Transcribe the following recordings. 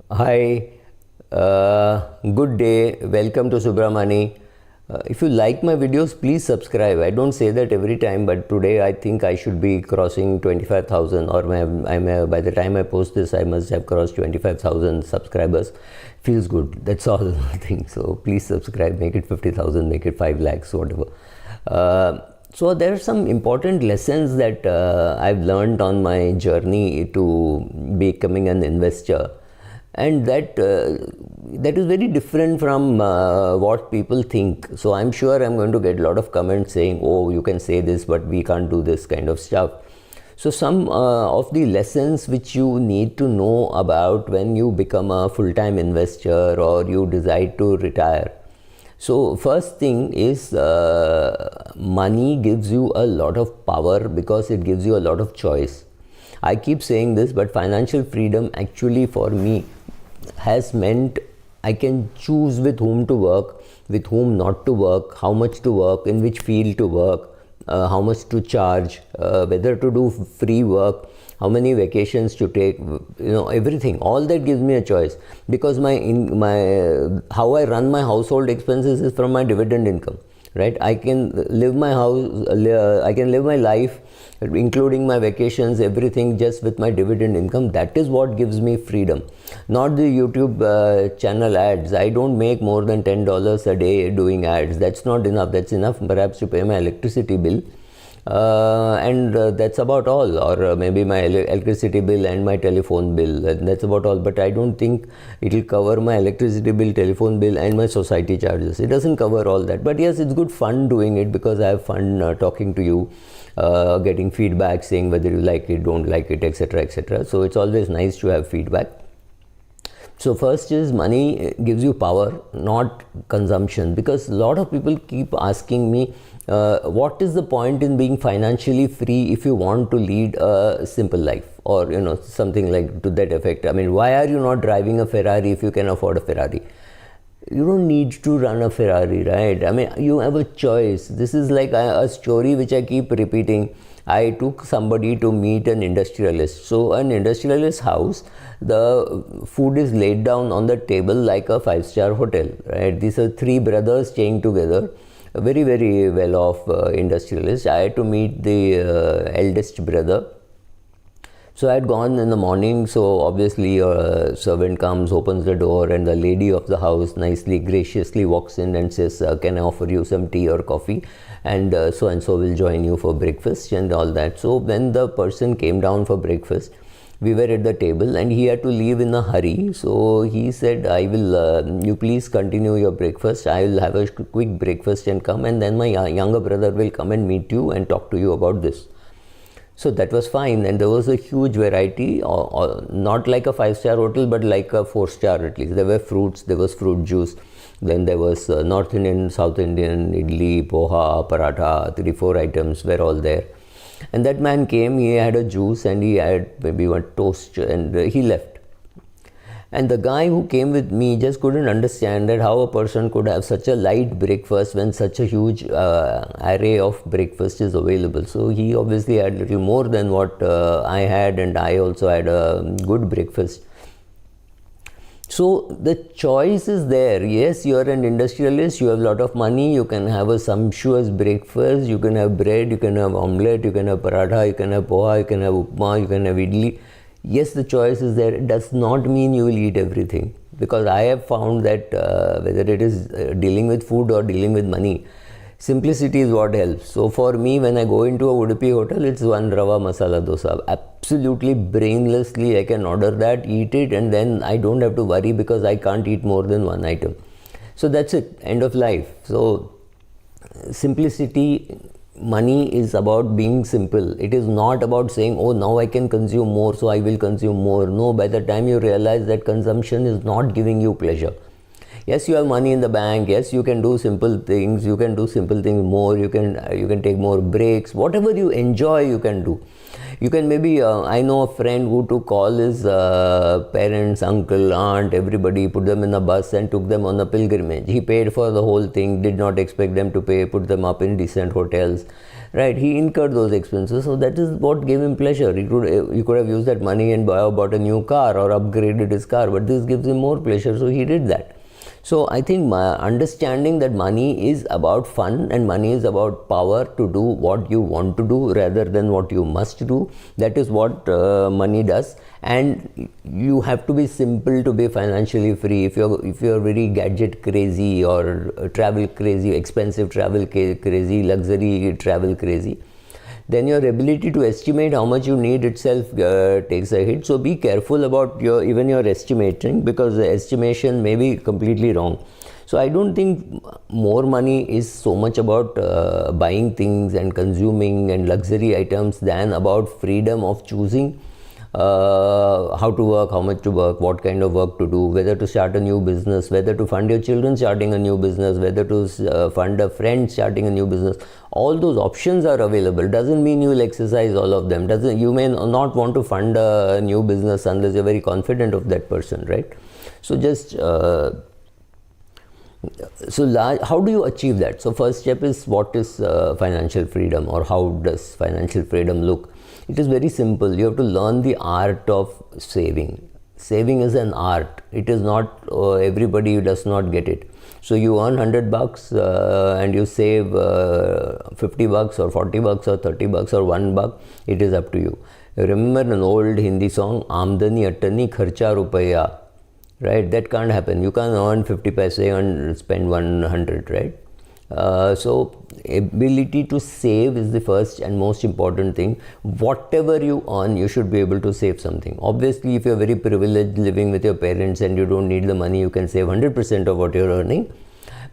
Hi, good day. Welcome to Subramani. If you like my videos, please subscribe. I don't say that every time, but today I think I should be crossing 25,000, or by the time I post this, I must have crossed 25,000 subscribers. Feels good. That's all I think. So please subscribe. Make it 50,000. Make it 5 lakhs, whatever. So there are some important lessons that I've learned on my journey to becoming an investor, and that is very different from what people think. So I'm sure I'm going to get a lot of comments saying, oh, you can say this but we can't do this kind of stuff. So some of the lessons which you need to know about when you become a full-time investor or you decide to retire. So first thing is money gives you a lot of power because it gives you a lot of choice. I keep saying this, but financial freedom actually for me has meant I can choose with whom to work, with whom not to work, how much to work, in which field to work, how much to charge, whether to do free work, how many vacations to take, everything. All that gives me a choice because how I run my household expenses is from my dividend income. Right, I can live my life, including my vacations, everything, just with my dividend income. That is what gives me freedom, not the YouTube channel ads. I don't make more than $10 a day doing ads. That's not enough. That's enough perhaps to pay my electricity bill, and that's about all, or maybe my electricity bill and my telephone bill, and that's about all. But I don't think it will cover my electricity bill, telephone bill and my society charges. It doesn't cover all that, but yes, it's good fun doing it because I have fun talking to you, getting feedback, saying whether you like it, don't like it, etc., etc. So it's always nice to have feedback. So first is money gives you power, not consumption, because a lot of people keep asking me, what is the point in being financially free if you want to lead a simple life, or something like to that effect. I mean, why are you not driving a Ferrari if you can afford a Ferrari? You don't need to run a Ferrari, right? I mean, you have a choice. This is like a story which I keep repeating. I took somebody to meet an industrialist. So an industrialist house, the food is laid down on the table like a 5-star hotel, right? These are 3 brothers staying together, a very, very well-off industrialist. I had to meet the eldest brother. So I had gone in the morning, so obviously a servant comes, opens the door, and the lady of the house nicely, graciously walks in and says, can I offer you some tea or coffee? And so will join you for breakfast and all that. So when the person came down for breakfast, we were at the table and he had to leave in a hurry. So he said, I will, you please continue your breakfast. I will have a quick breakfast and come, and then my younger brother will come and meet you and talk to you about this. So that was fine, and there was a huge variety, or not like a 5-star hotel, but like a 4-star at least. There were fruits, there was fruit juice, then there was North Indian, South Indian, idli, poha, paratha, 3-4 items were all there. And that man came, he had a juice and he had maybe one toast, and he left. And the guy who came with me just couldn't understand that how a person could have such a light breakfast when such a huge array of breakfast is available. So he obviously had little more than what I had, and I also had a good breakfast. So the choice is there. Yes, you are an industrialist, you have a lot of money, you can have a sumptuous breakfast, you can have bread, you can have omelette, you can have paratha, you can have poha, you can have upma, you can have idli. Yes, the choice is there. It does not mean you will eat everything, because I have found that whether it is dealing with food or dealing with money, simplicity is what helps. So for me, when I go into a Udupi hotel, it's one rava masala dosa. Absolutely brainlessly, I can order that, eat it, and then I don't have to worry because I can't eat more than one item. So that's it, end of life. So simplicity. Money is about being simple. It is not about saying, oh, now I can consume more, so I will consume more. No, by the time you realize that consumption is not giving you pleasure. Yes, you have money in the bank. Yes, you can do simple things. You can do simple things more. You can take more breaks. Whatever you enjoy, you can do. You can maybe, I know a friend who took all his parents, uncle, aunt, everybody, put them in a bus and took them on a pilgrimage. He paid for the whole thing, did not expect them to pay, put them up in decent hotels. right? He incurred those expenses, so that is what gave him pleasure. He could have used that money and bought a new car or upgraded his car, but this gives him more pleasure, so he did that. So I think my understanding that money is about fun and money is about power to do what you want to do rather than what you must do. That is what money does, and you have to be simple to be financially free. If you're very gadget crazy or travel crazy, expensive travel crazy, luxury travel crazy, then your ability to estimate how much you need itself takes a hit. So be careful about even your estimating, because the estimation may be completely wrong. So I don't think more money is so much about buying things and consuming and luxury items than about freedom of choosing how to work, how much to work, what kind of work to do, whether to start a new business, whether to fund your children starting a new business, whether to fund a friend starting a new business. All those options are available. Doesn't mean you will exercise all of them. You may not want to fund a new business unless you're very confident of that person, right? So just how do you achieve that? So first step is, what is financial freedom, or how does financial freedom look? It is very simple. You have to learn the art of saving. Saving is an art. It is not, everybody does not get it. So you earn $100 and you save $50 or $40 or $30 or $1. It is up to you. Remember an old Hindi song, Amdani Attani Kharcha Rupaya, right? That can't happen. You can't earn 50 paise and spend 100, right? So ability to save is the first and most important thing. Whatever you earn, you should be able to save something. Obviously, if you're very privileged living with your parents and you don't need the money, you can save 100% of what you're earning.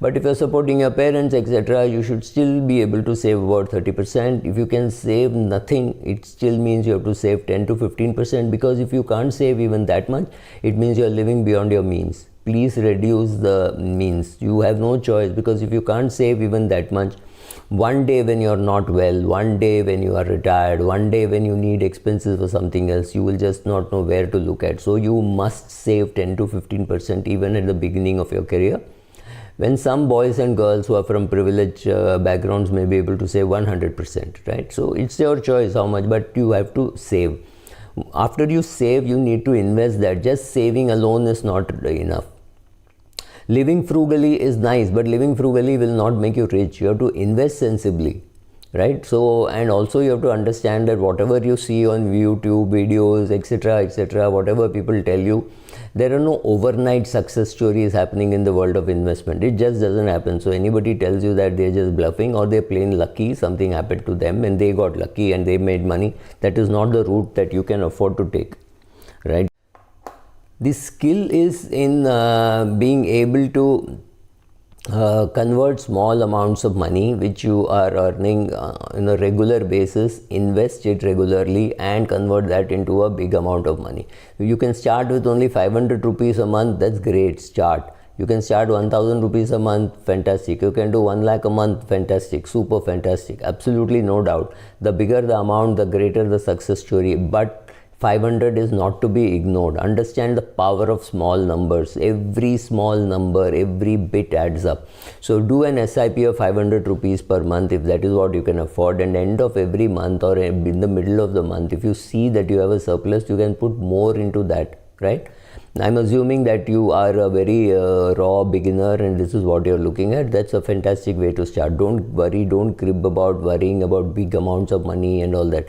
But if you're supporting your parents, etc., you should still be able to save about 30%. If you can save nothing, it still means you have to save 10 to 15%, because if you can't save even that much, it means you're living beyond your means. Please reduce the means. You have no choice, because if you can't save even that much, one day when you're not well, one day when you are retired, one day when you need expenses for something else, you will just not know where to look at. So you must save 10 to 15% even at the beginning of your career. When some boys and girls who are from privileged backgrounds may be able to save 100%, right? So it's your choice how much, but you have to save. After you save, you need to invest that. Just saving alone is not enough. Living frugally is nice, but living frugally will not make you rich. You have to invest sensibly, right? So, and also you have to understand that whatever you see on YouTube videos, etc., whatever people tell you, there are no overnight success stories happening in the world of investment. It just doesn't happen. So anybody tells you that they're just bluffing or they're plain lucky, something happened to them and they got lucky and they made money, that is not the route that you can afford to take, right? The skill is in being able to convert small amounts of money which you are earning on a regular basis, invest it regularly and convert that into a big amount of money. You can start with only 500 rupees a month, that's great, start. You can start 1000 rupees a month, fantastic. You can do 1 lakh a month, fantastic, super fantastic, absolutely no doubt. The bigger the amount, the greater the success story, but 500 is not to be ignored. Understand the power of small numbers. Every small number, every bit adds up. So do an SIP of 500 rupees per month if that is what you can afford, and end of every month or in the middle of the month, if you see that you have a surplus, you can put more into that, right? I'm assuming that you are a very raw beginner and this is what you're looking at. That's a fantastic way to start. Don't worry, don't crib about worrying about big amounts of money and all that.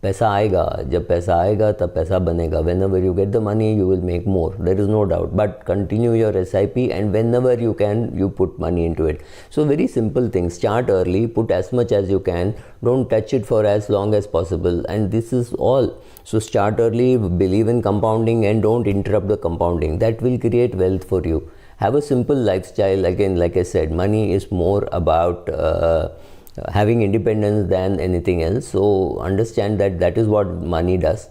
पैसा आएगा, जब पैसा आएगा तब पैसा बनेगा. Whenever you get the money, you will make more. There is no doubt. But continue your SIP and whenever you can, you put money into it. So very simple thing. Start early, put as much as you can. Don't touch it for as long as possible. And this is all. So start early, believe in compounding and don't interrupt the compounding. That will create wealth for you. Have a simple lifestyle. Again, like I said, money is more about having independence than anything else. So understand that that is what money does.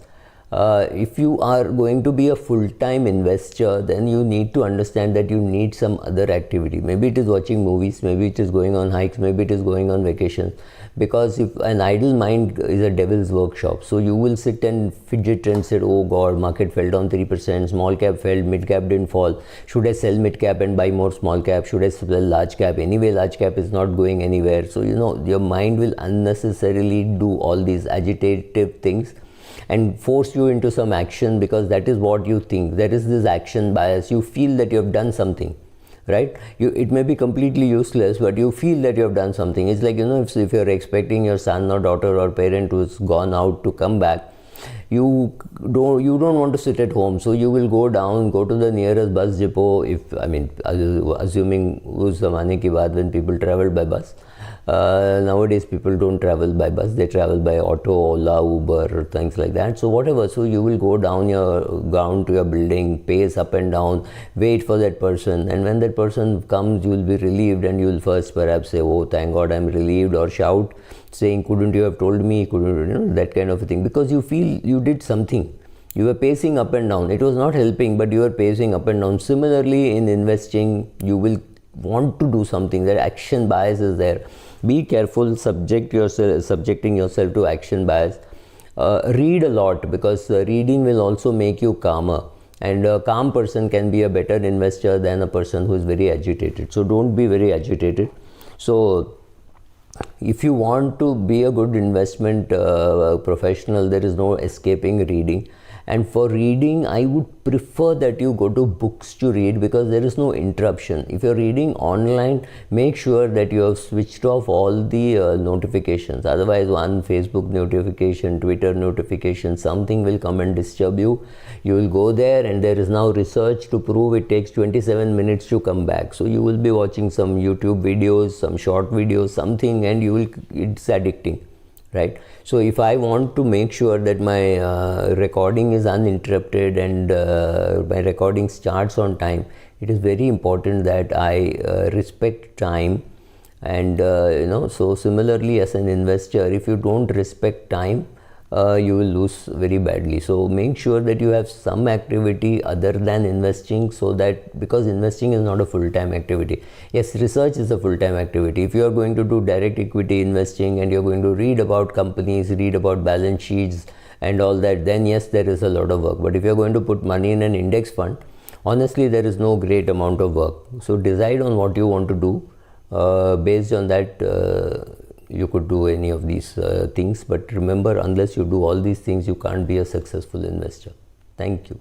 If you are going to be a full-time investor, then you need to understand that you need some other activity. Maybe it is watching movies, maybe it is going on hikes, maybe it is going on vacations. Because if an idle mind is a devil's workshop, so you will sit and fidget and say, oh God, market fell down 3%, small cap fell, mid cap didn't fall. Should I sell mid cap and buy more small cap? Should I sell large cap? Anyway, large cap is not going anywhere. So, your mind will unnecessarily do all these agitative things and force you into some action, because that is what you think. There is this action bias. You feel that you have done something, right? It may be completely useless, but you feel that you have done something. It's like, if you're expecting your son or daughter or parent who's gone out to come back, you don't want to sit at home, so you will go to the nearest bus depot. Assuming us zamane ki baat, when people traveled by bus. Nowadays people don't travel by bus, they travel by auto, Ola, Uber, things like that. So whatever, so you will go down to your building, pace up and down, wait for that person, and when that person comes, you will be relieved, and you will first perhaps say, oh thank God I'm relieved, or shout saying, couldn't you have told me, that kind of a thing, because you feel you did something. You were pacing up and down. It was not helping, but you were pacing up and down. Similarly, in investing, you will want to do something. That action bias is there. Be careful subjecting yourself to action bias. Read a lot, because reading will also make you calmer. And a calm person can be a better investor than a person who is very agitated. So don't be very agitated. So if you want to be a good investment professional, there is no escaping reading. And for reading, I would prefer that you go to books to read, because there is no interruption. If you're reading online, make sure that you have switched off all the notifications. Otherwise, one Facebook notification, Twitter notification, something will come and disturb you. You will go there, and there is now research to prove it takes 27 minutes to come back. So you will be watching some YouTube videos, some short videos, something, and it's addicting. Right? So if I want to make sure that my recording is uninterrupted and my recording starts on time, it is very important that I respect time. And so similarly, as an investor, if you don't respect time, you will lose very badly. So make sure that you have some activity other than investing, so that, because investing is not a full-time activity. Yes, research is a full-time activity. If you are going to do direct equity investing and you're going to read about companies, read about balance sheets and all that, then yes, there is a lot of work. But if you're going to put money in an index fund, honestly, there is no great amount of work. So decide on what you want to do. Based on that, you could do any of these things, but remember, unless you do all these things, you can't be a successful investor. Thank you.